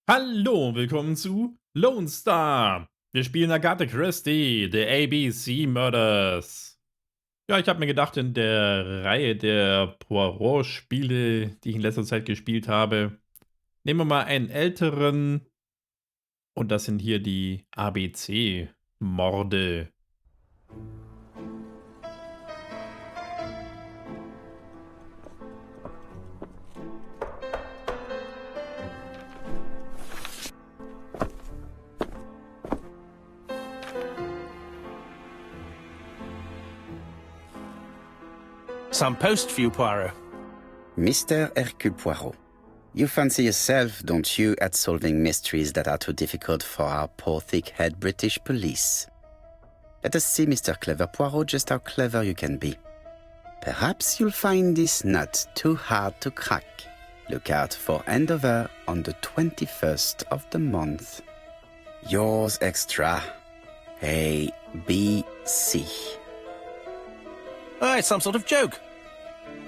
Hallo und willkommen zu Lonestar. Wir spielen Agatha Christie, The ABC Murders. Ja, ich habe mir gedacht, in der Reihe der Poirot-Spiele, die ich in letzter Zeit gespielt habe, nehmen wir mal einen älteren. Und das sind hier die ABC-Morde. Some post for you, Poirot. Mr. Hercule Poirot, you fancy yourself, don't you, at solving mysteries that are too difficult for our poor thick-head British police? Let us see, Mr. Clever Poirot, just how clever you can be. Perhaps you'll find this nut too hard to crack. Look out for Andover on the 21st of the month. Yours extra, A.B.C. Oh, it's some sort of joke.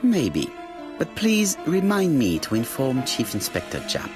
Maybe, but please remind me to inform Chief Inspector Japp.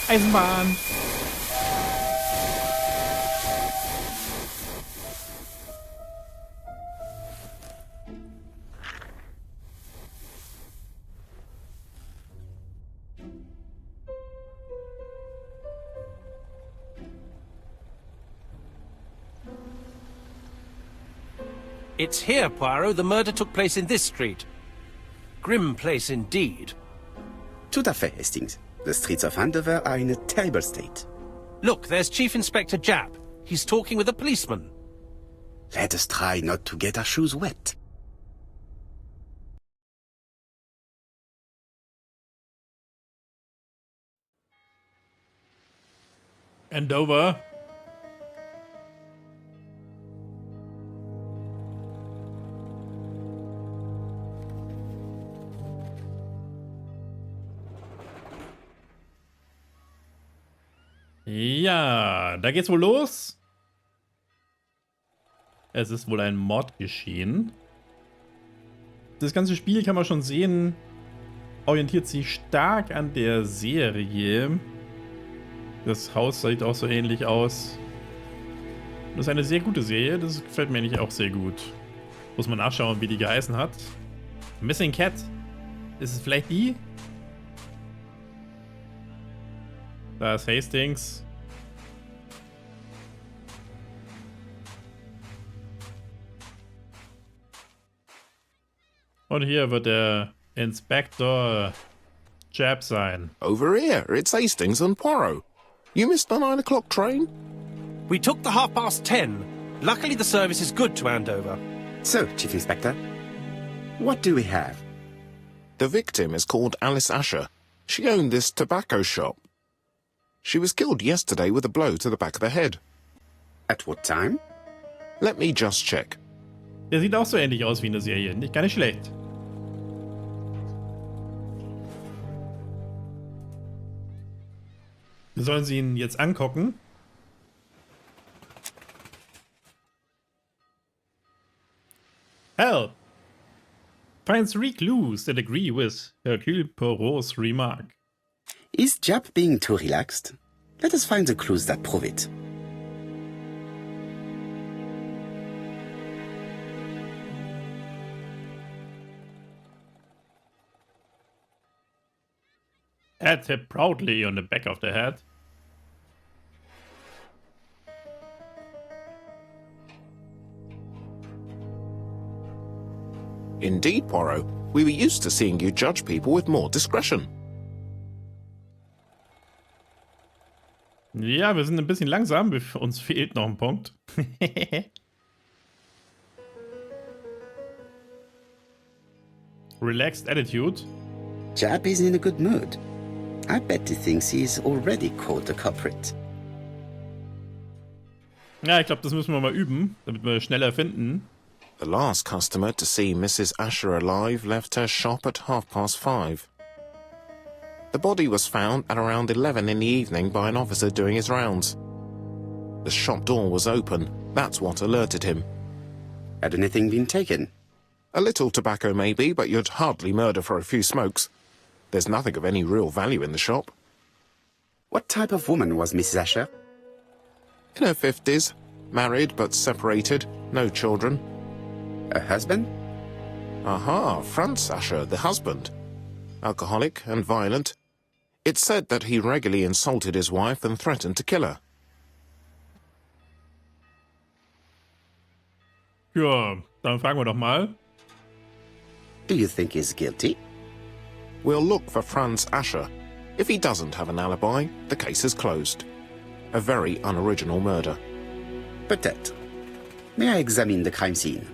Eisenbahn! It's here, Poirot. The murder took place in this street. Grim place indeed. Tout à fait, Hastings. The streets of Andover are in a terrible state. Look, there's Chief Inspector Japp. He's talking with a policeman. Let us try not to get our shoes wet. Andover. Ja, da geht's wohl los. Es ist wohl ein Mord geschehen. Das ganze Spiel, kann man schon sehen, orientiert sich stark an der Serie. Das Haus sieht auch so ähnlich aus. Das ist eine sehr gute Serie, das gefällt mir eigentlich auch sehr gut. Muss man nachschauen, wie die geheißen hat. Missing Cat. Ist es vielleicht die? Da ist Hastings. Und hier wird der Inspector Japp sein. Over here, it's Hastings and Poirot. You missed the 9 o'clock train? We took the 10:30. Luckily, the service is good to Andover. So, Chief Inspector, what do we have? The victim is called Alice Ascher. She owned this tobacco shop. She was killed yesterday with a blow to the back of the head. At what time? Let me just check. Der sieht auch so ähnlich aus wie in der Serie. Nicht gar nicht schlecht. Wir sollen sie ihn jetzt angucken. Help! Finds 3 clues that agree with Hercule Poirot's remark. Is Japp being too relaxed? Let us find the clues that prove it. Pat tapped proudly on the back of the head. Indeed, Poirot. We were used to seeing you judge people with more discretion. Ja, wir sind ein bisschen langsam. Uns fehlt noch ein Punkt. Relaxed attitude. Jab is in a good mood. I bet he thinks he's already caught the culprit. Ja, ich glaube, das müssen wir mal üben, damit wir schneller finden. The last customer to see Mrs. Ascher alive left her shop at 5:30. The body was found at around 11 in the evening by an officer doing his rounds. The shop door was open. That's what alerted him. Had anything been taken? A little tobacco maybe, but you'd hardly murder for a few smokes. There's nothing of any real value in the shop. What type of woman was Mrs. Ascher? In her 50s, married but separated, no children. A husband? Aha, Franz Ascher, the husband. Alcoholic and violent. It's said that he regularly insulted his wife and threatened to kill her. Ja, dann fragen wir doch mal. Do you think he's guilty? We'll look for Franz Ascher. If he doesn't have an alibi, the case is closed. A very unoriginal murder. Peut-être. May I examine the crime scene?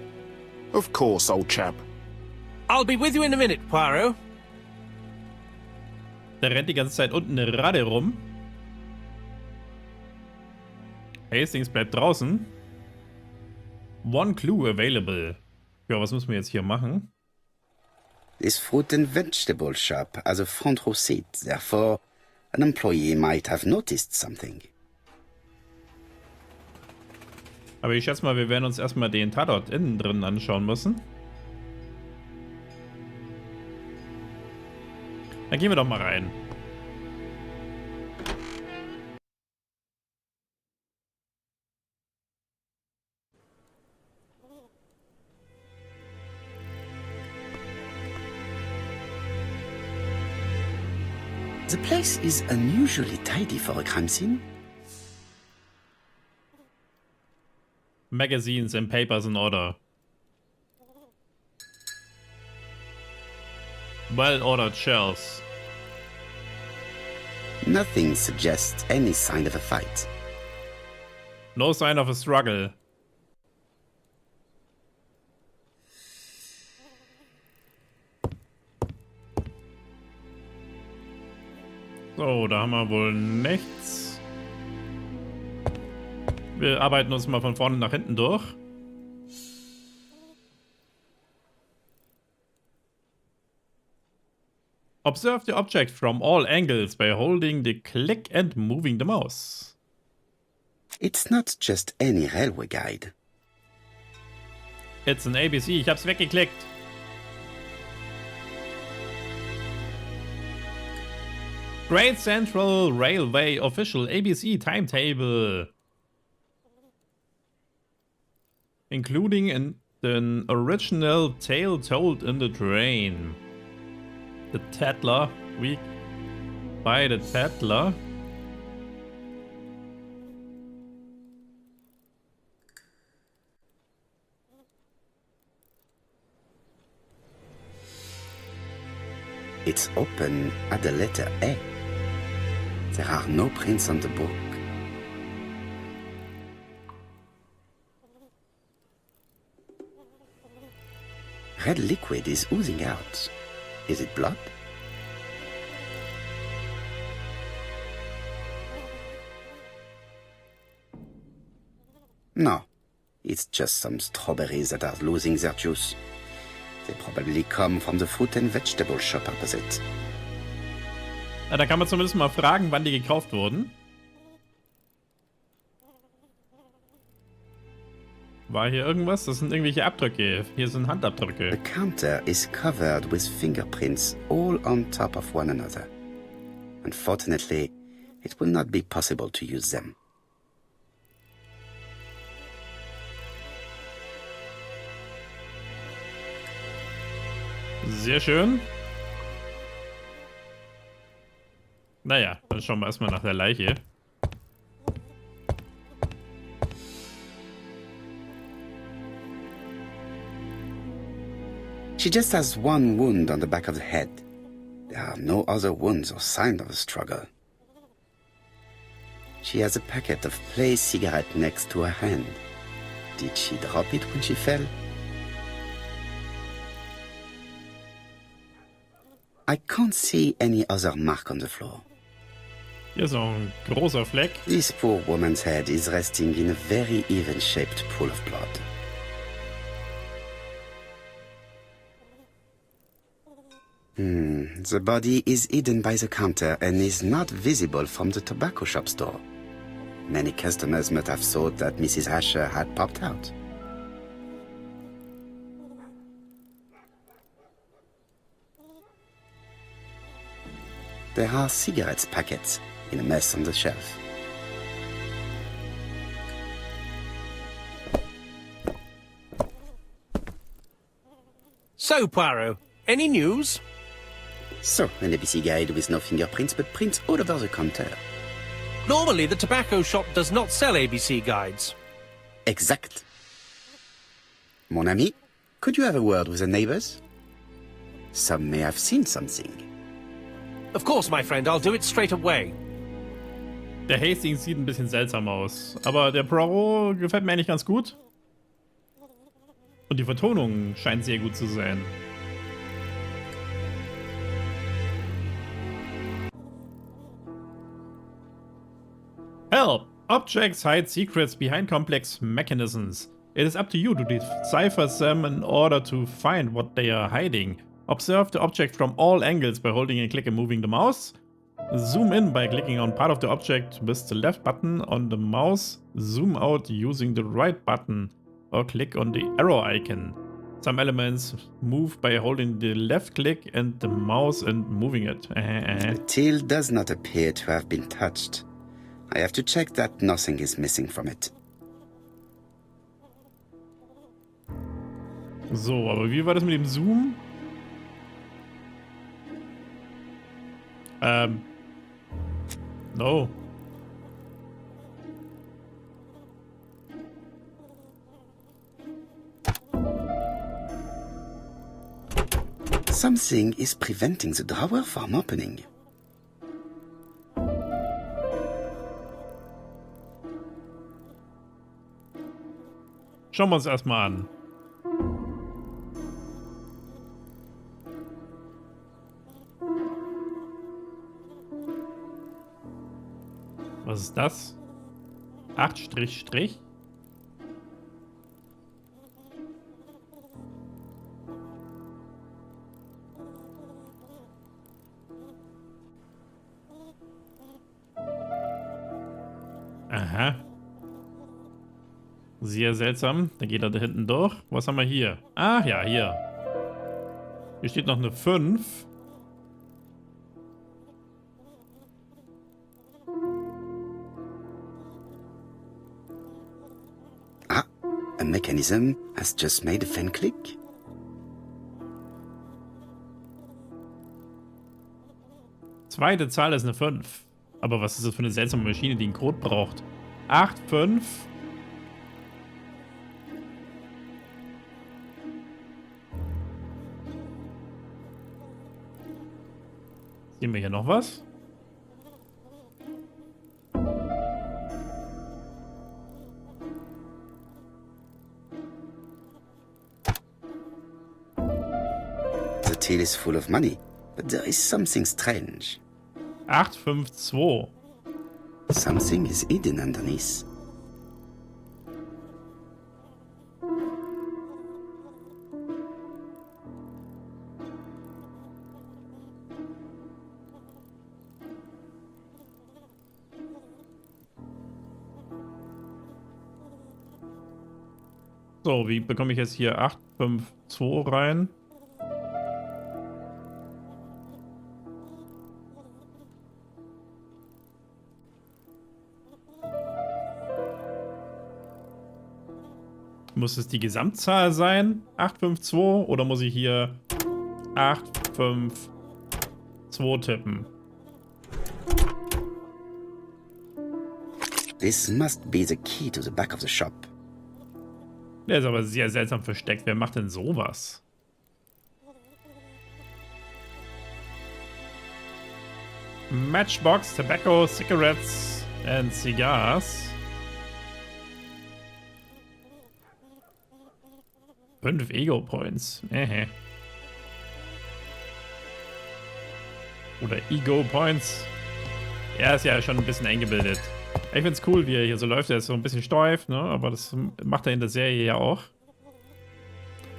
Of course, old chap. I'll be with you in a minute, Poirot. Der rennt die ganze Zeit unten eine Radde rum. Hastings bleibt draußen. One clue available. Ja, was müssen wir jetzt hier machen? This fruit and vegetable shop has a front row seat. Therefore, an employee might have noticed something. Aber ich schätze mal, wir werden uns erstmal den Tatort innen drin anschauen müssen. Dann gehen wir doch mal rein. The place is unusually tidy for a crime scene. Magazines and papers in order. Well-ordered shelves. Nothing suggests any sign of a fight. No sign of a struggle. So, da haben wir wohl nichts. Wir arbeiten uns mal von vorne nach hinten durch. Observe the object from all angles by holding the click and moving the mouse. It's not just any railway guide. It's an ABC. Ich hab's weggeklickt. Great Central Railway official ABC timetable. Including an original tale told in the train. The Tattler Week by the Tattler. It's open at the letter A. There are no prints on the book. Red liquid is oozing out. Is it blood? No. It's just some strawberries that are losing their juice. They probably come from the fruit and vegetable shop opposite. Ja, da kann man zumindest mal fragen, wann die gekauft wurden. War hier irgendwas? Das sind irgendwelche Abdrücke. Hier sind Handabdrücke. The counter is covered with fingerprints all on top of one another. Unfortunately, it will not be possible to use them. Sehr schön. Naja, dann schauen wir erstmal nach der Leiche. She just has one wound on the back of the head. There are no other wounds or signs of a struggle. She has a packet of Play cigarette next to her hand. Did she drop it when she fell? I can't see any other mark on the floor. Hier ist noch ein großer Fleck. This poor woman's head is resting in a very even-shaped pool of blood. The body is hidden by the counter and is not visible from the tobacco shop's door. Many customers must have thought that Mrs. Ascher had popped out. There are cigarette packets in a mess on the shelf. So, Poirot, any news? So, an ABC guide with no fingerprints but prints all over the counter. Normally, the tobacco shop does not sell ABC guides. Exact. Mon ami, could you have a word with the neighbors? Some may have seen something. Of course, my friend, I'll do it straight away. Der Hastings sieht ein bisschen seltsam aus. Aber der Poirot gefällt mir eigentlich ganz gut. Und die Vertonung scheint sehr gut zu sein. Help! Objects hide secrets behind complex mechanisms. It is up to you to decipher them in order to find what they are hiding. Observe the object from all angles by holding and click and moving the mouse. Zoom in by clicking on part of the object with the left button on the mouse. Zoom out using the right button or click on the arrow icon. Some elements move by holding the left click and the mouse and moving it. The tail does not appear to have been touched. I have to check that nothing is missing from it. So, aber wie war das mit dem Zoom? No. Something is preventing the drawer from opening. Schauen wir uns erstmal an. Was ist das? 8 Strich. Aha. Sehr seltsam. Dann geht er da hinten durch. Was haben wir hier? Ah, ja, hier. Hier steht noch eine 5. A mechanism has just made a fan click. Zweite Zahl ist eine 5. Aber was ist das für eine seltsame Maschine, die einen Code braucht? 8, 5. Sehen wir hier noch was? The till is full of money, but there is something strange. 8, 5, 2. Something is hidden underneath. So, wie bekomme ich jetzt hier 8, 5, 2 rein? Muss es die Gesamtzahl sein? 8, 5, 2? Oder muss ich hier 8, 5, 2 tippen? This must be the key to the back of the shop. Der ist aber sehr seltsam versteckt. Wer macht denn sowas? Matchbox, Tobacco, Cigarettes, And cigars. 5 Ego-Points. Oder Ego-Points. Er ist ja schon ein bisschen eingebildet. Ich find's cool, wie er hier so läuft. Er ist so ein bisschen steif, ne? Aber das macht er in der Serie ja auch.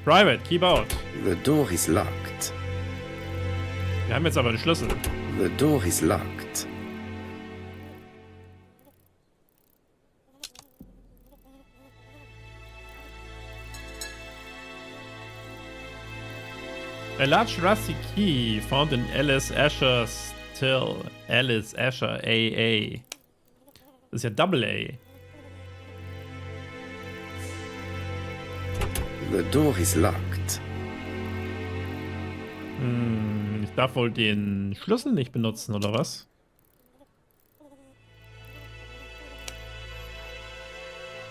Private, keep out. The door is locked. Wir haben jetzt aber einen Schlüssel. The door is locked. A large rusty key found in Alice Ascher's till. Alice Ascher, AA. Das ist ja Double A. The door is locked. Ich darf wohl den Schlüssel nicht benutzen, oder was?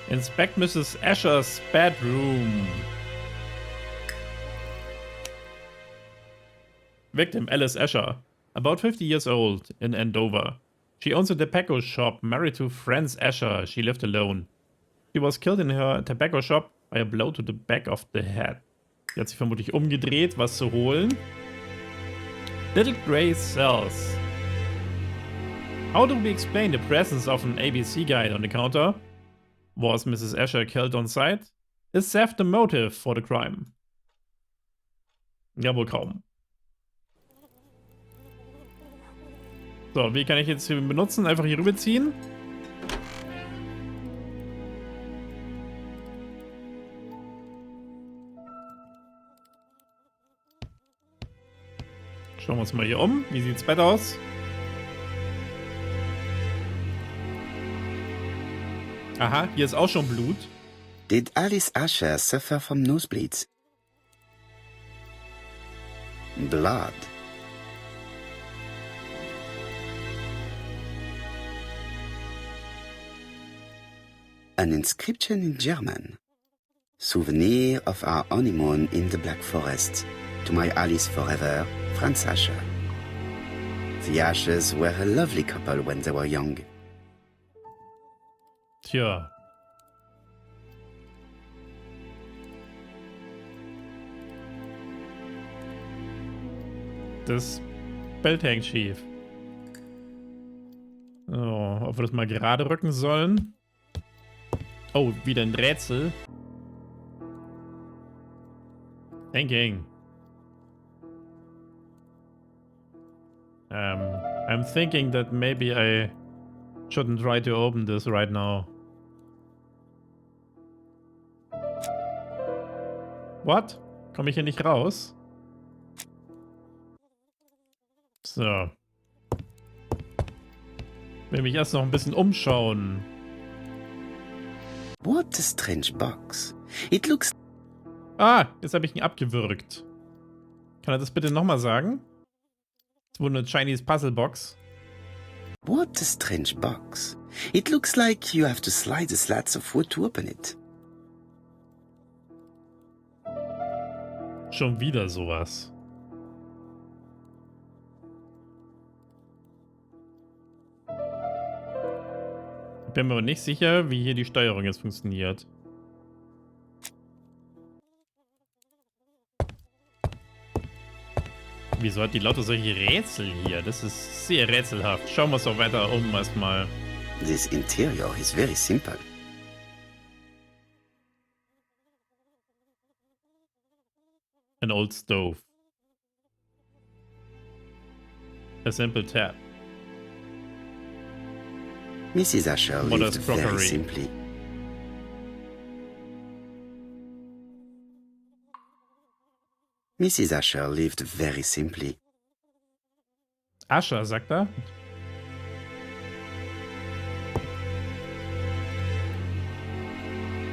Inspect Mrs. Ascher's bedroom. Victim Alice Ascher, about 50 years old, in Andover. She owns a tobacco shop, married to Franz Ascher. She lived alone. She was killed in her tobacco shop by a blow to the back of the head. Sie hat sich vermutlich umgedreht, was zu holen. Little Grey Cells. How do we explain the presence of an ABC guide on the counter? Was Mrs. Ascher killed on site? Is theft the motive for the crime? Ja, wohl kaum. So, wie kann ich jetzt hier benutzen? Einfach hier rüberziehen. Schauen wir uns mal hier um. Wie sieht's Bett aus? Aha, hier ist auch schon Blut. Did Alice Ascher suffer from nosebleeds? Blood. An inscription in German. Souvenir of our honeymoon in the Black Forest. To my Alice forever, Franz Ascher. The Aschers were a lovely couple when they were young. Tja. Das Bild hängt schief. Oh, ob wir das mal gerade rücken sollen? Oh, wieder ein Rätsel. Thinking. I'm thinking that maybe I shouldn't try to open this right now. What? Komme ich hier nicht raus? So. Will mich erst noch ein bisschen umschauen. What a strange box. It looks... Ah, jetzt habe ich ihn abgewürgt. Kann er das bitte nochmal sagen? Es wurde eine Chinese Puzzle Box. What a strange box. It looks like you have to slide the slats of wood to open it. Schon wieder sowas. Ich bin mir aber nicht sicher, wie hier die Steuerung jetzt funktioniert. Wieso hat die lauter solche Rätsel hier? Das ist sehr rätselhaft. Schauen wir uns doch weiter um erstmal. This interior is very simple. An old stove. A simple tap. Mrs. Ascher lived very crockery. simply. Mrs. Ascher lived very simply. Ascher, sagt er.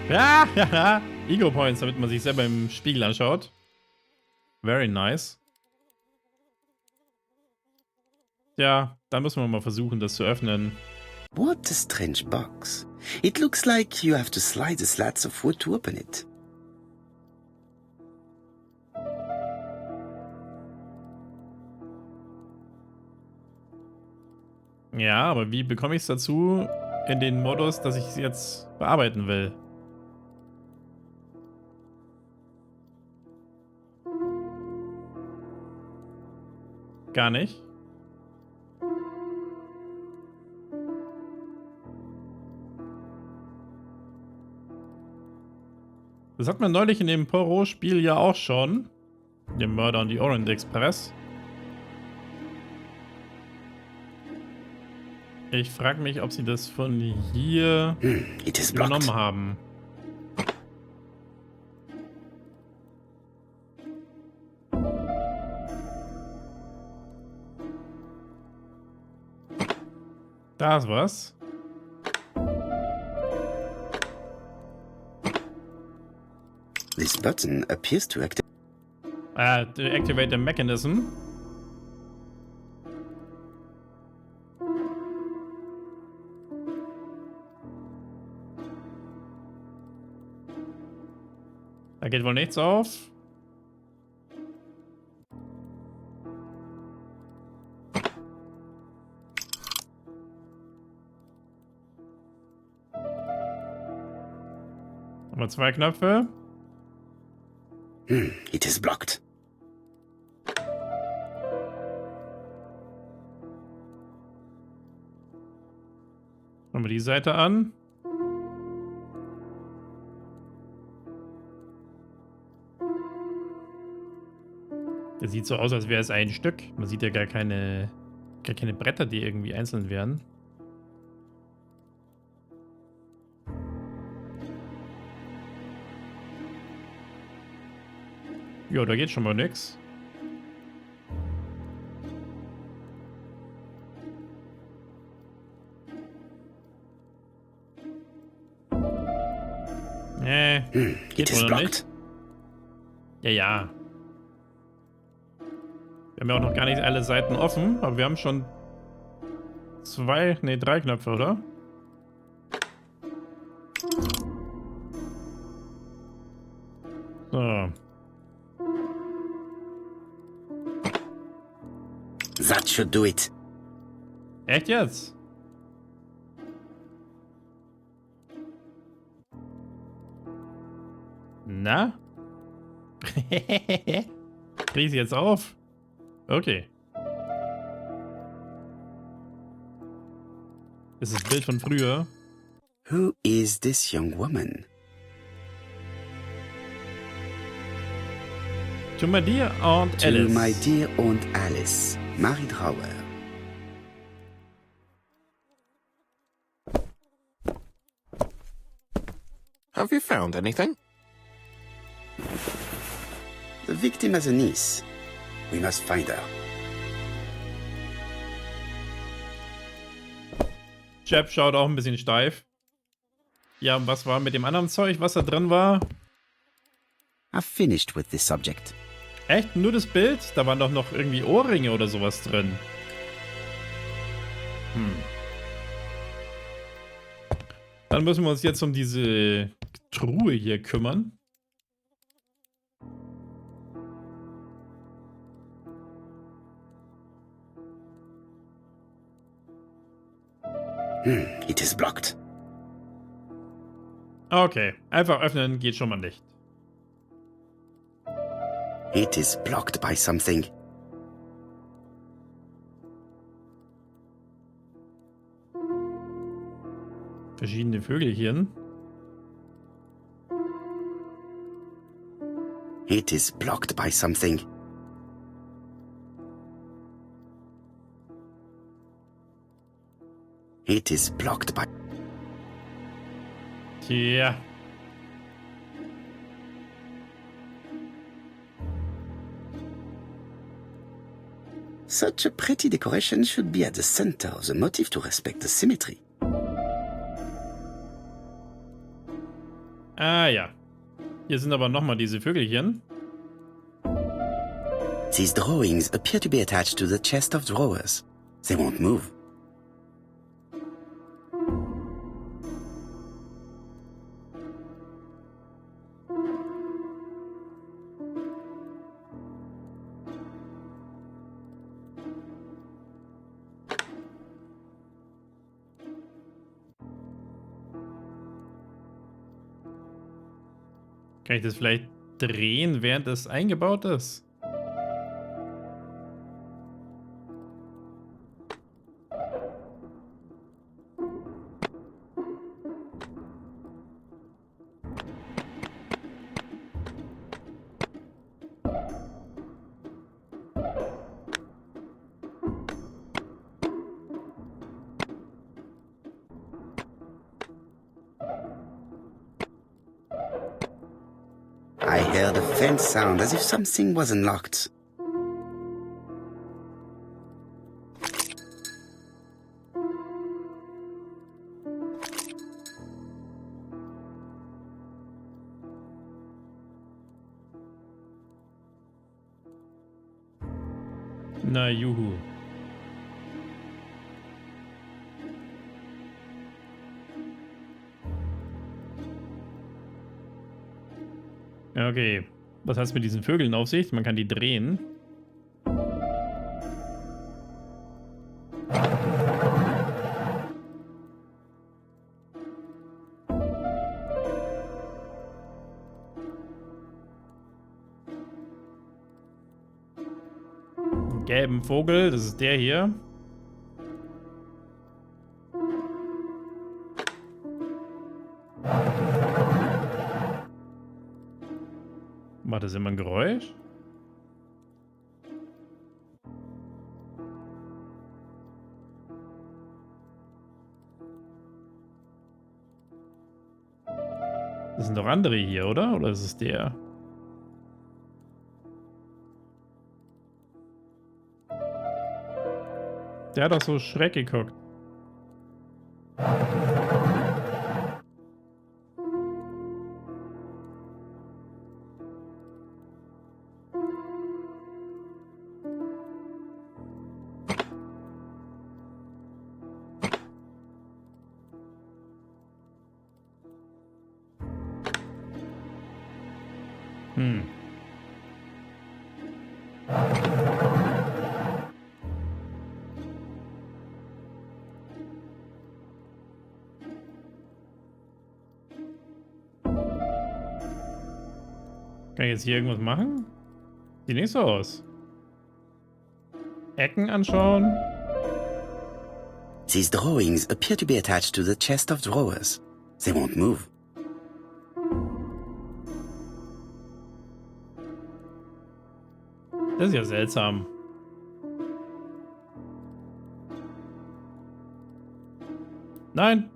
Ja, ja, Ego Points, damit man sich selber im Spiegel anschaut. Very nice. Ja, dann müssen wir mal versuchen, das zu öffnen. What a strange box. It looks like you have to slide the slats of wood to open it. Ja, aber wie bekomme ich es dazu in den Modus, dass ich es jetzt bearbeiten will? Gar nicht. Das hat man neulich in dem Poirot-Spiel ja auch schon. Dem Mörder und die Orient Express. Ich frage mich, ob sie das von hier übernommen haben. Da ist was. This button appears to Activate the mechanism. Da geht wohl nichts auf. Nochmal 2 Knöpfe. It is blocked. Schauen wir die Seite an. Der sieht so aus, als wäre es ein Stück. Man sieht ja gar keine Bretter, die irgendwie einzeln wären. Ja, da geht schon mal nix. Geht wohl noch nicht. Ja. Wir haben ja auch noch gar nicht alle Seiten offen, aber wir haben schon 3 Knöpfe, oder? So. That should do it. Echt jetzt? Na? Krieg ich jetzt auf? Okay. Das ist das Bild von früher. Who is this young woman? To my dear Aunt Alice. To my dear Aunt Alice, Marie Drauer. Have you found anything? The victim has a niece. We must find her. Jeb schaut auch ein bisschen steif. Ja, und was war mit dem anderen Zeug, was da drin war? I've finished with this subject. Echt? Nur das Bild? Da waren doch noch irgendwie Ohrringe oder sowas drin. Dann müssen wir uns jetzt um diese Truhe hier kümmern. It is blocked. Okay, einfach öffnen geht schon mal nicht. It is blocked by something. Verschiedene Vögelchen. It is blocked by something. It is blocked by... Tja. Such a pretty decoration should be at the center of the motif to respect the symmetry. Ah ja. Hier sind aber nochmal diese Vögelchen. These drawings appear to be attached to the chest of drawers. They won't move. Kann ich das vielleicht drehen, während es eingebaut ist? I heard a faint sound as if something was unlocked. Na, juhu. Okay, was hat es mit diesen Vögeln auf sich? Man kann die drehen. Einen gelben Vogel, das ist der hier. Macht das immer ein Geräusch? Das sind doch andere hier, oder? Oder ist es der? Der hat doch so schräg geguckt. Kann ich jetzt hier irgendwas machen? Sieht nicht so aus. Ecken anschauen. These drawings appear to be attached to the chest of drawers. They won't move. Das ist ja seltsam. Nein.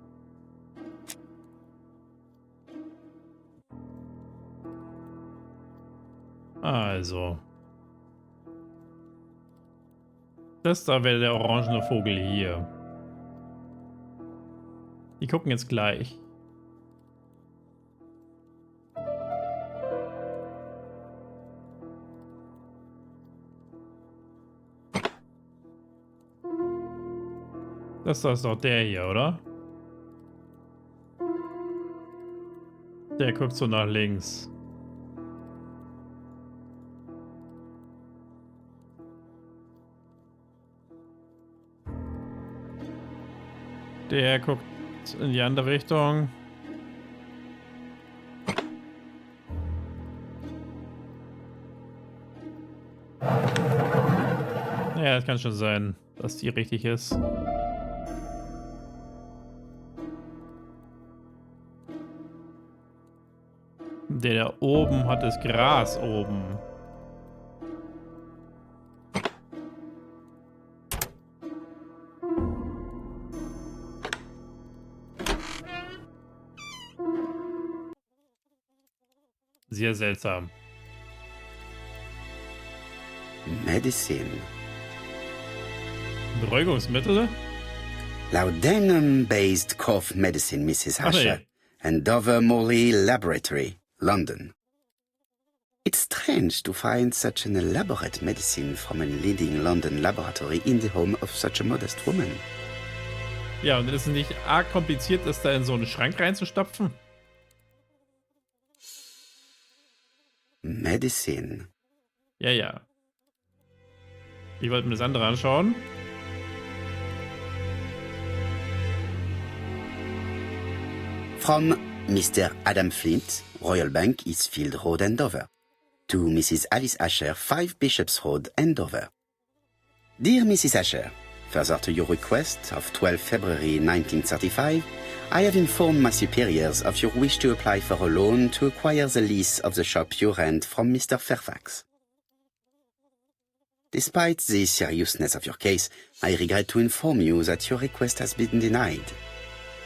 Also. Das da wäre der orangene Vogel hier. Die gucken jetzt gleich. Das da ist doch der hier, oder? Der guckt so nach links. Der guckt in die andere Richtung. Ja, das kann schon sein, dass die richtig ist. Der da oben hat das Gras oben. Sehr seltsam. Medicine. Beruhigungsmittel? Laudanum-based cough medicine, Mrs. Ascher. Andover Morley Laboratory, London. It's strange to find such an elaborate medicine from a leading London laboratory in the home of such a modest woman. Ja, und ist es nicht arg kompliziert, das da in so einen Schrank reinzustopfen? Medicine. Ja, ja. Ich wollte mir das andere anschauen. From Mr. Adam Flint, Royal Bank, Eastfield Road, Andover. To Mrs. Alice Ascher, 5 Bishops Road, Andover. Dear Mrs. Ascher, further to your request of 12 February 1935, I have informed my superiors of your wish to apply for a loan to acquire the lease of the shop you rent from Mr. Fairfax. Despite the seriousness of your case, I regret to inform you that your request has been denied.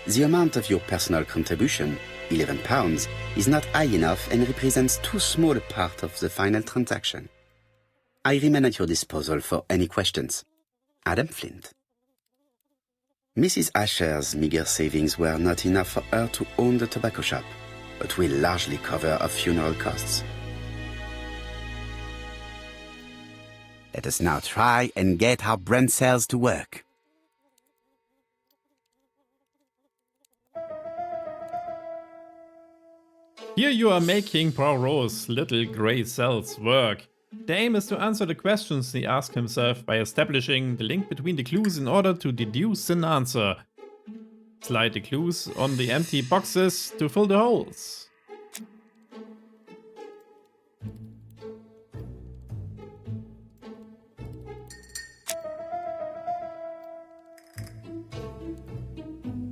The amount of your personal contribution, £11, is not high enough and represents too small a part of the final transaction. I remain at your disposal for any questions. Adam Flint. Mrs. Asher's meager savings were not enough for her to own the tobacco shop, but will largely cover her funeral costs. Let us now try and get our brand cells to work. Here you are making Poirot's little grey cells work. The aim is to answer the questions he asks himself by establishing the link between the clues in order to deduce an answer. Slide the clues on the empty boxes to fill the holes.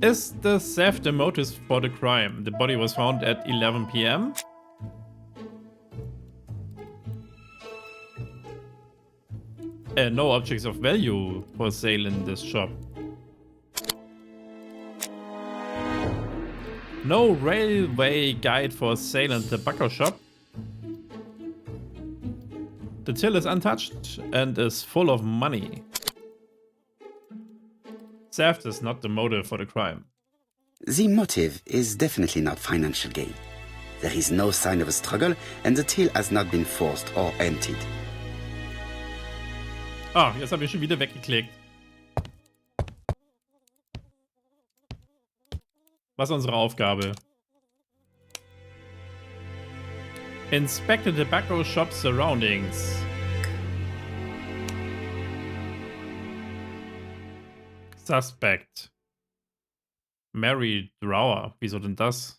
Is the theft the motive for the crime? The body was found at 11 p.m. No objects of value for sale in this shop. No railway guide for sale in the tobacco shop. The till is untouched and is full of money. Theft is not the motive for the crime. The motive is definitely not financial gain. There is no sign of a struggle and the till has not been forced or emptied. Ah, jetzt habe ich schon wieder weggeklickt. Was ist unsere Aufgabe? Inspect the tobacco shop surroundings. Suspect. Mary Drower. Wieso denn das?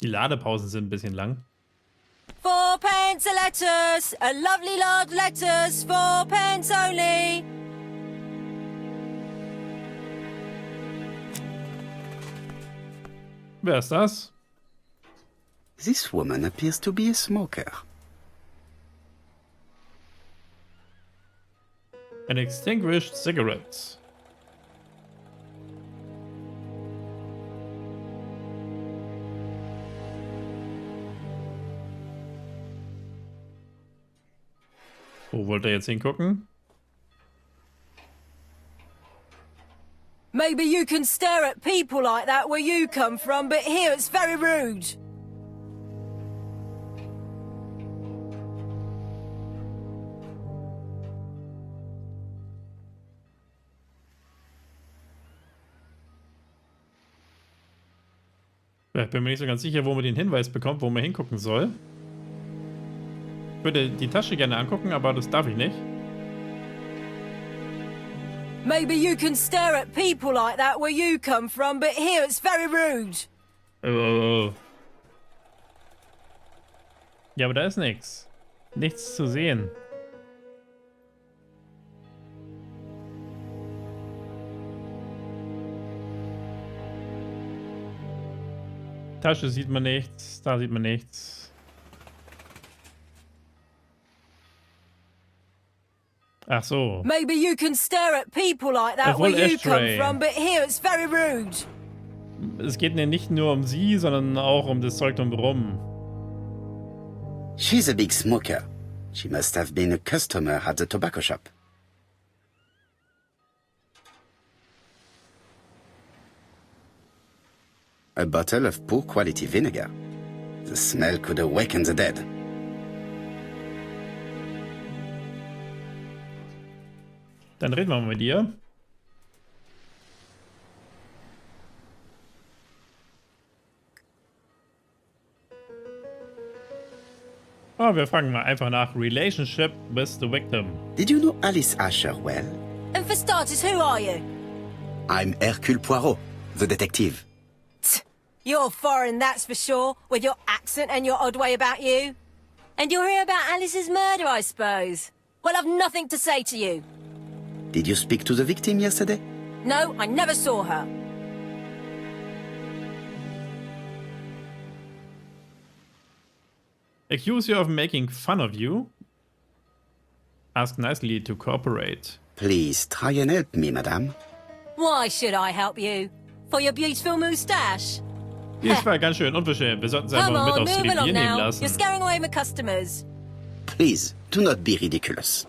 Die Ladepausen sind ein bisschen lang. 4 pence a lettuce, a lovely large lettuce, 4 pence only. Wer ist das? This woman appears to be a smoker. An extinguished cigarette. Wo wollt ihr jetzt hingucken? Maybe you can stare at people like that where you come from, but here it's very rude. Ich bin mir nicht so ganz sicher, wo man den Hinweis bekommt, wo man hingucken soll. Ich würde die Tasche gerne angucken, aber das darf ich nicht. Maybe you can stare at people like that where you come from, but here it's very rude. Ja, aber da ist nichts. Nichts zu sehen. Tasche sieht man nichts, da sieht man nichts. Ach so. Maybe you can stare at people like that where you come from, but here it's very rude. Es geht nicht nur um sie, sondern auch um das Zeug drumherum. She's a big smoker. She must have been a customer at the tobacco shop. A bottle of poor quality vinegar. The smell could awaken the dead. Dann reden wir mal mit ihr. Oh, wir fragen mal einfach nach Relationship with the victim. Did you know Alice Ascher well? And for starters, who are you? I'm Hercule Poirot, the detective. You're foreign, that's for sure, with your accent and your odd way about you. And you're here about Alice's murder, I suppose. Well, I've nothing to say to you. Did you speak to the victim yesterday? No, I never saw her. Accuse you of making fun of you. Ask nicely to cooperate. Please try and help me, madame. Why should I help you? For your beautiful moustache? Dies war ganz schön unverschämt. Wir sollten sie Come einfach mit on, aufs move Revier along nehmen now. lassen. You're scaring away my customers. Please, do not be ridiculous.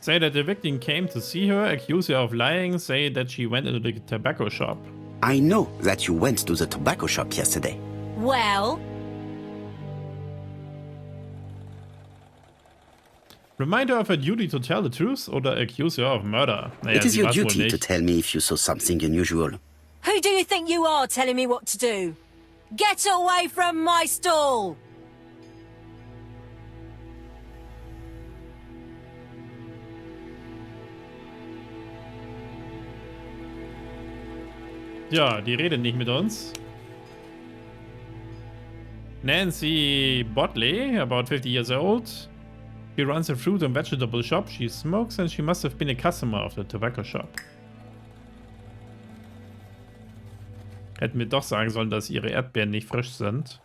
Say that the victim came to see her, accuse her of lying, say that she went into the tobacco shop. I know that you went to the tobacco shop yesterday. Well, Remind her of her duty to tell the truth oder accuse her of murder. Naja, It is sie your war's wohl duty to nicht. tell me if you saw something unusual. who do you think you are telling me what to do? Get away from my stall! Ja, die redet nicht mit uns. Nancy Botley, about 50 years old. She runs a fruit and vegetable shop. She smokes and she must have been a customer of the tobacco shop. Hätten wir doch sagen sollen, dass ihre Erdbeeren nicht frisch sind.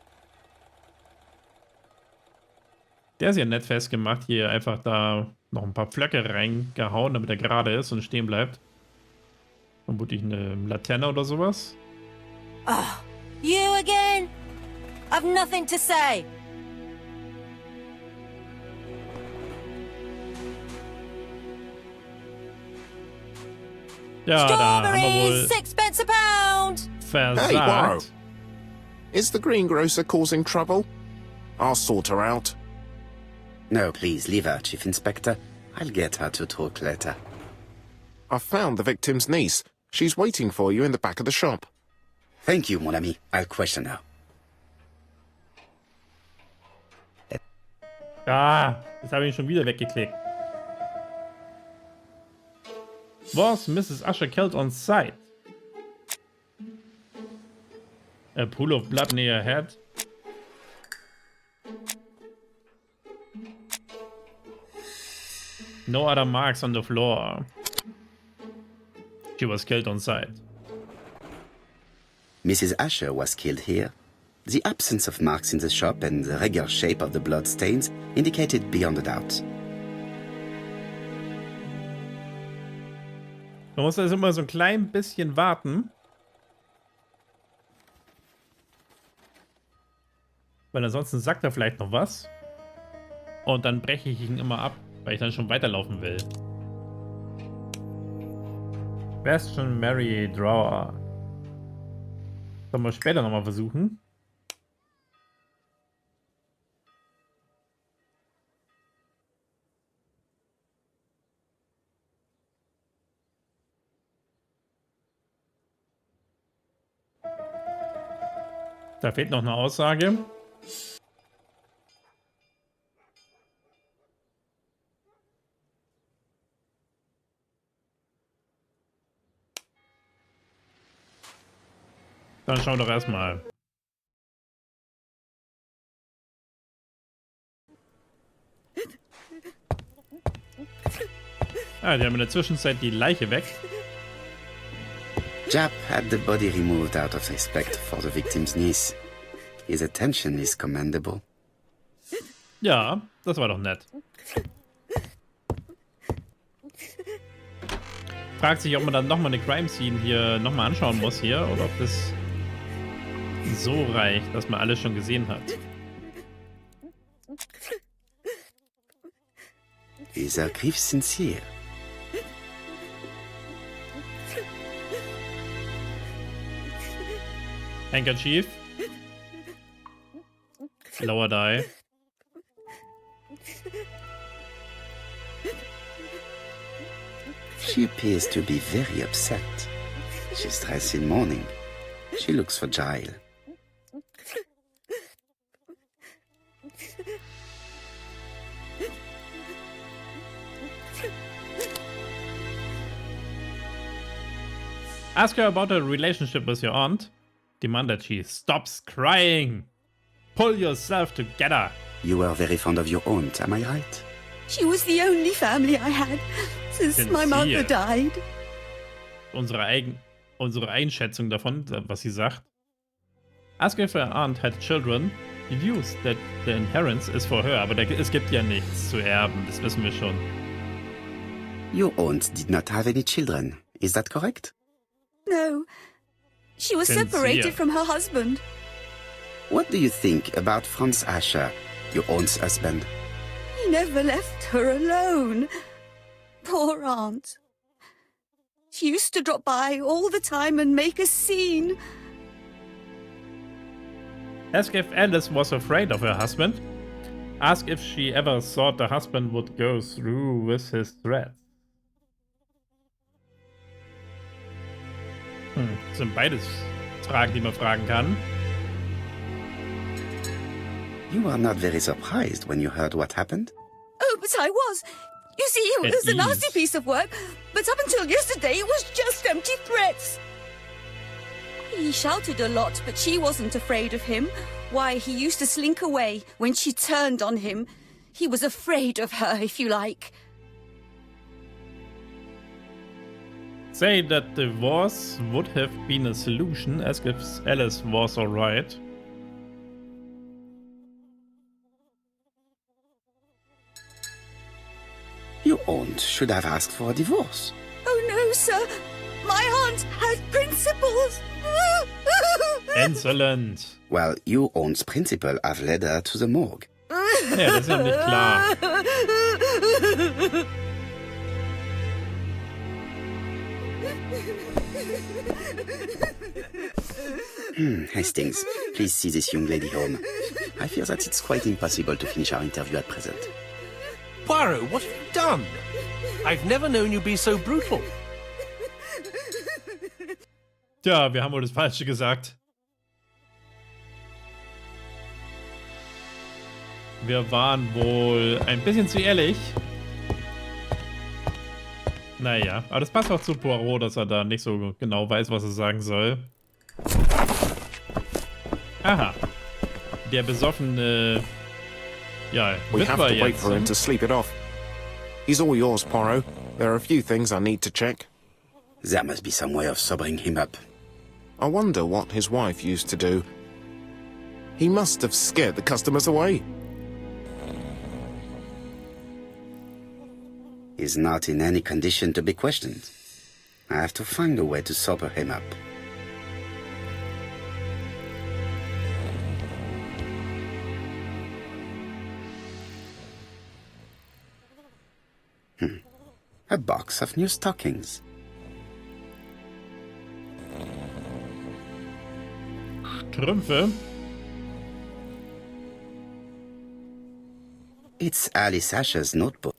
Der ist ja nett festgemacht. Hier einfach da noch ein paar Pflöcke reingehauen, damit er gerade ist und stehen bleibt. Vermutlich eine Laterne oder sowas. You again? I've nothing to say. Ja, da haben wir Strawberries, wohl 6 pence a pound! Hey, Poirot. versagt. Is the greengrocer causing trouble? I'll sort her out. No, please, leave her, Chief Inspector. I'll get her to talk later. I found the victim's niece. She's waiting for you in the back of the shop. Thank you, mon ami. I'll question her. Ah, jetzt habe ich ihn schon wieder weggeklickt. Was Mrs. Ascher killed on sight? A pool of blood near her head. No other marks on the floor. She was killed on sight. Mrs. Ascher was killed here. The absence of marks in the shop and the regular shape of the blood stains indicated beyond a doubt. Man muss also immer so ein klein bisschen warten. Weil ansonsten sagt er vielleicht noch was. Und dann breche ich ihn immer ab, weil ich dann schon weiterlaufen will. Bastion Mary Drawer. Sollen wir später nochmal versuchen. Da fehlt noch eine Aussage. Dann schauen wir doch erstmal. Ah, die haben in der Zwischenzeit die Leiche weg. Jap had the body removed out of respect for the victim's niece. His attention is commendable. Ja, das war doch nett. Fragt sich, ob man dann nochmal eine Crime Scene hier nochmal anschauen muss hier oder ob das so reicht, dass man alles schon gesehen hat. Is her grief sincere? Handkerchief. Lower die. She appears to be very upset. She's dressed in mourning. She looks fragile. Ask her about her relationship with your aunt. Demand that she stops crying. Pull yourself together. You were very fond of your aunt, am I right? She was the only family I had since my mother died. Unsere Einschätzung davon, was sie sagt. Ask if her aunt had children. Deduce that the inheritance is for her. Aber es gibt ja nichts zu erben, das wissen wir schon. Your aunt did not have any children, is that correct? No. She was separated from her husband. What do you think about Franz Ascher, your aunt's husband? He never left her alone. Poor aunt. She used to drop by all the time and make a scene. Ask if Alice was afraid of her husband. Ask if she ever thought the husband would go through with his threats. Das sind beides Fragen, die man fragen kann. You were not very surprised when you heard what happened? Oh, but I was. You see, it was a nasty piece of work, but up until yesterday it was just empty threats. He shouted a lot, but she wasn't afraid of him. Why, he used to slink away when she turned on him. He was afraid of her, if you like. Say that divorce would have been a solution, as if Alice was alright. Your aunt should have asked for a divorce. Oh no, sir. My aunt had principles. Excellent. Well, your aunt's principle have led her to the morgue. Ja, das ist ja nicht klar. Hastings, please see this young lady home. I fear that it's quite impossible to finish our interview at present. Poirot, what have you done? I've never known you be so brutal. Tja, wir haben wohl das Falsche gesagt. Wir waren wohl ein bisschen zu ehrlich. Naja, aber das passt auch zu Poirot, dass er da nicht so genau weiß, was er sagen soll. Aha. Der besoffene... Ja, We have Witwer to wait jetzt. for him to sleep it off. He's all yours, Poirot. There are a few things I need to check. There must be some way of sobering him up. I wonder what his wife used to do. He must have scared the customers away. He's not in any condition to be questioned. I have to find a way to sober him up. A box of new stockings. Strümpfe. It's Alice Ascher's notebook.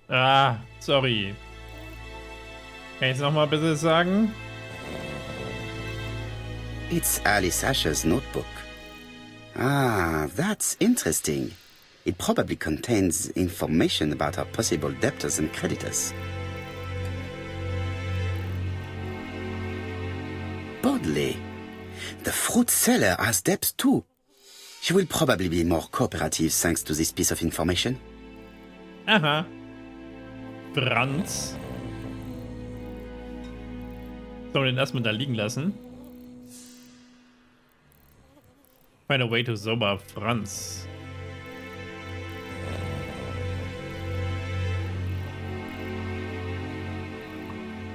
Ah, sorry. Kann ich es nochmal bitte sagen? It's Alice Ascher's notebook. Ah, that's interesting. It probably contains information about her possible debtors and creditors. Bodley. The fruit seller has debts too. She will probably be more cooperative thanks to this piece of information. Aha. Franz. Sollen wir den erstmal da liegen lassen? Find a way to sober Franz.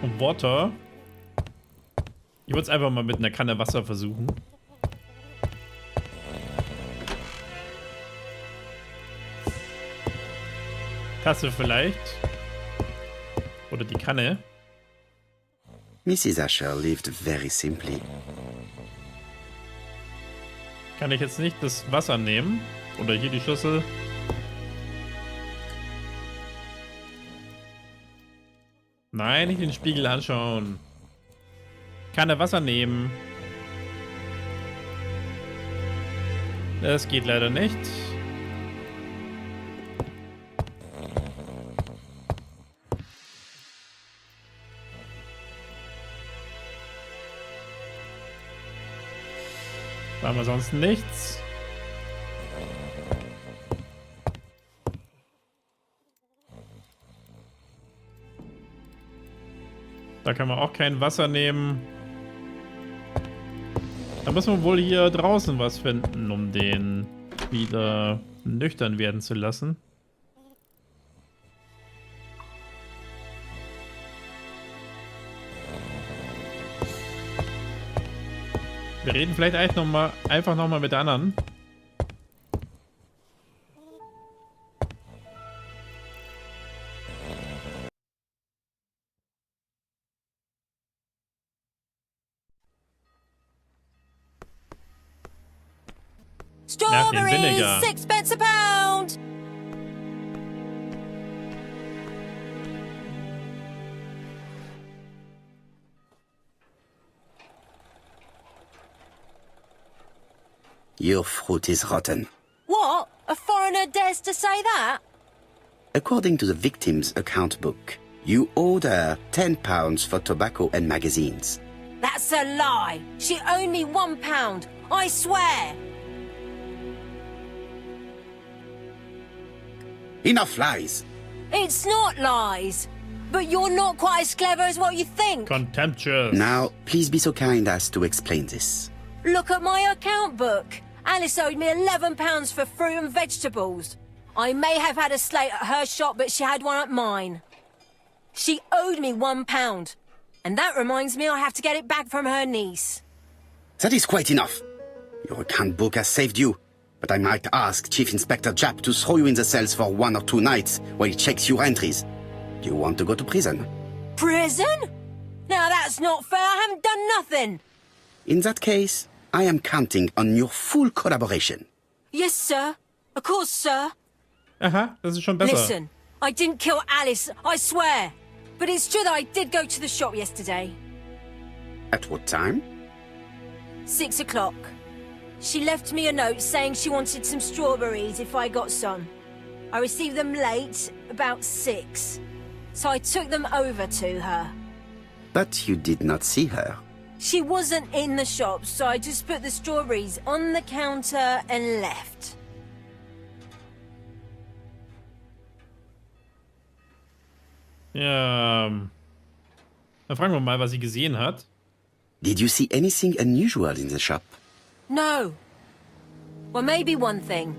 Und Water. Ich würde es einfach mal mit einer Kanne Wasser versuchen. Tasse vielleicht. Oder die Kanne. Mrs. Ascher lived very simply. Kann ich jetzt nicht das Wasser nehmen? Oder hier die Schüssel? Nein, nicht den Spiegel anschauen. Kanne Wasser nehmen. Das geht leider nicht. Da haben wir sonst nichts. Da kann man auch kein Wasser nehmen. Da müssen wir wohl hier draußen was finden, um den wieder nüchtern werden zu lassen. Wir reden vielleicht einfach nochmal mit der anderen. Strawberries, 6 pence a pound. Your fruit is rotten. What? A foreigner dares to say that? According to the victim's account book, you owed her £10 for tobacco and magazines. That's a lie. She owed me £1, I swear. Enough lies! It's not lies. But you're not quite as clever as what you think. Contemptuous. Now, please be so kind as to explain this. Look at my account book. Alice owed me £11 for fruit and vegetables. I may have had a slate at her shop, but she had one at mine. She owed me £1. And that reminds me I have to get it back from her niece. That is quite enough. Your account book has saved you, but I might ask Chief Inspector Japp to throw you in the cells for 1 or 2 nights while he checks your entries. Do you want to go to prison? Prison? Now that's not fair. I haven't done nothing. In that case, I am counting on your full collaboration. Yes, sir. Of course, sir. Aha, das ist schon besser. Listen, I didn't kill Alice, I swear. But it's true that I did go to the shop yesterday. At what time? 6 o'clock. She left me a note saying she wanted some strawberries if I got some. I received them late, about 6. So I took them over to her. But you did not see her. She wasn't in the shop, so I just put the strawberries on the counter and left. Ja, dann fragen wir mal, was sie gesehen hat. Did you see anything unusual in the shop? No. Well, maybe one thing.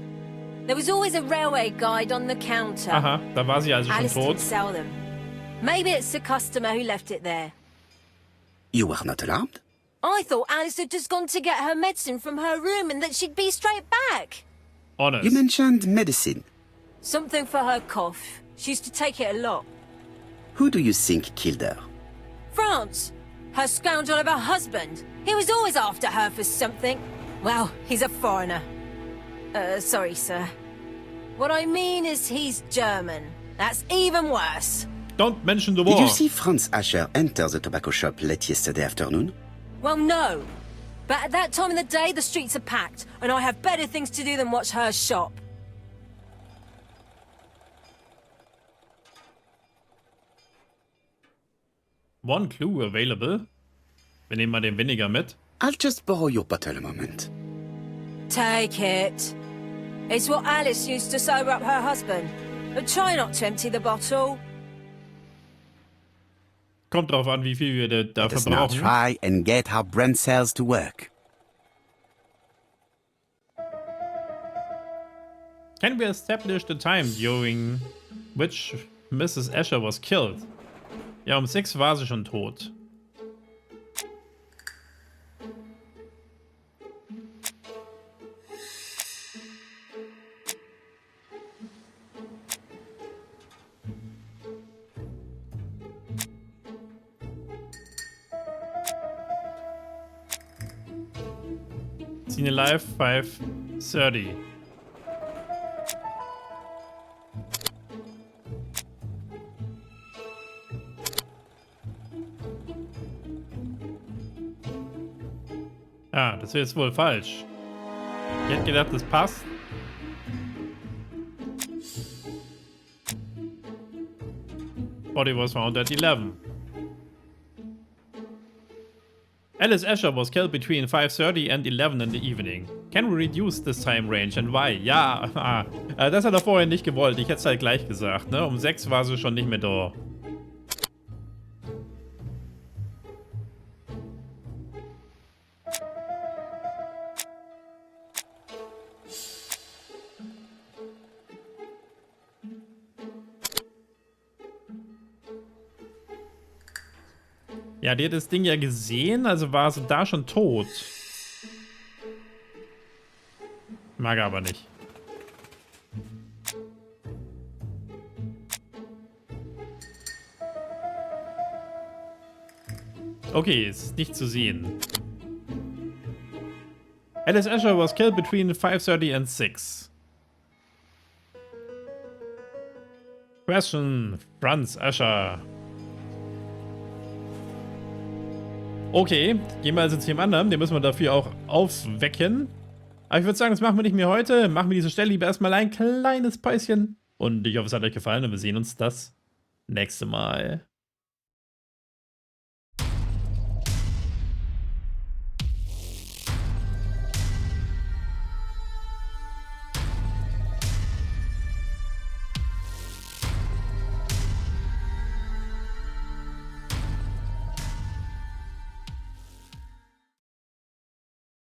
There was always a railway guide on the counter. Aha, da war sie also schon Alice tot. didn't sell them. Maybe it's the customer who left it there. You were not alarmed? I thought Alice had just gone to get her medicine from her room and that she'd be straight back. Honest. You mentioned medicine. Something for her cough. She used to take it a lot. Who do you think killed her? France. Her scoundrel of a husband. He was always after her for something. Well, he's a foreigner. Sorry, sir. What I mean is he's German. That's even worse. Don't mention the war. Did you see Franz Ascher enter the tobacco shop late yesterday afternoon? Well, no. But at that time of the day, the streets are packed, and I have better things to do than watch her shop. One clue available. Wir nehmen mal den Vinegar mit. I'll just borrow your bottle a moment. Take it. It's what Alice used to sober up her husband. But try not to empty the bottle. Kommt drauf an, wie viel wir da Let us now verbrauchen. try and get our brain cells to work. Can we establish the time during which Mrs. Ascher was killed? Ja, um 6 war sie schon tot. Seen alive 5:30. Ah, das wäre jetzt wohl falsch. Ich hätte gedacht, das passt. Body was found at 11. Alice Ascher was killed between 5:30 and 11 in the evening. Can we reduce this time range and why? Ja, das hat er vorher nicht gewollt. Ich hätte es halt gleich gesagt, ne? Um 6 war sie schon nicht mehr da. Ja, die hat das Ding ja gesehen, also war sie da schon tot. Mag er aber nicht. Okay, ist nicht zu sehen. Alice Ascher was killed between 5:30 and 6. Question, Franz Ascher. Okay, gehen wir also zu dem anderen. Den müssen wir dafür auch aufwecken. Aber ich würde sagen, das machen wir nicht mehr heute. Machen wir diese Stelle lieber erstmal ein kleines Päuschen. Und ich hoffe, es hat euch gefallen und wir sehen uns das nächste Mal.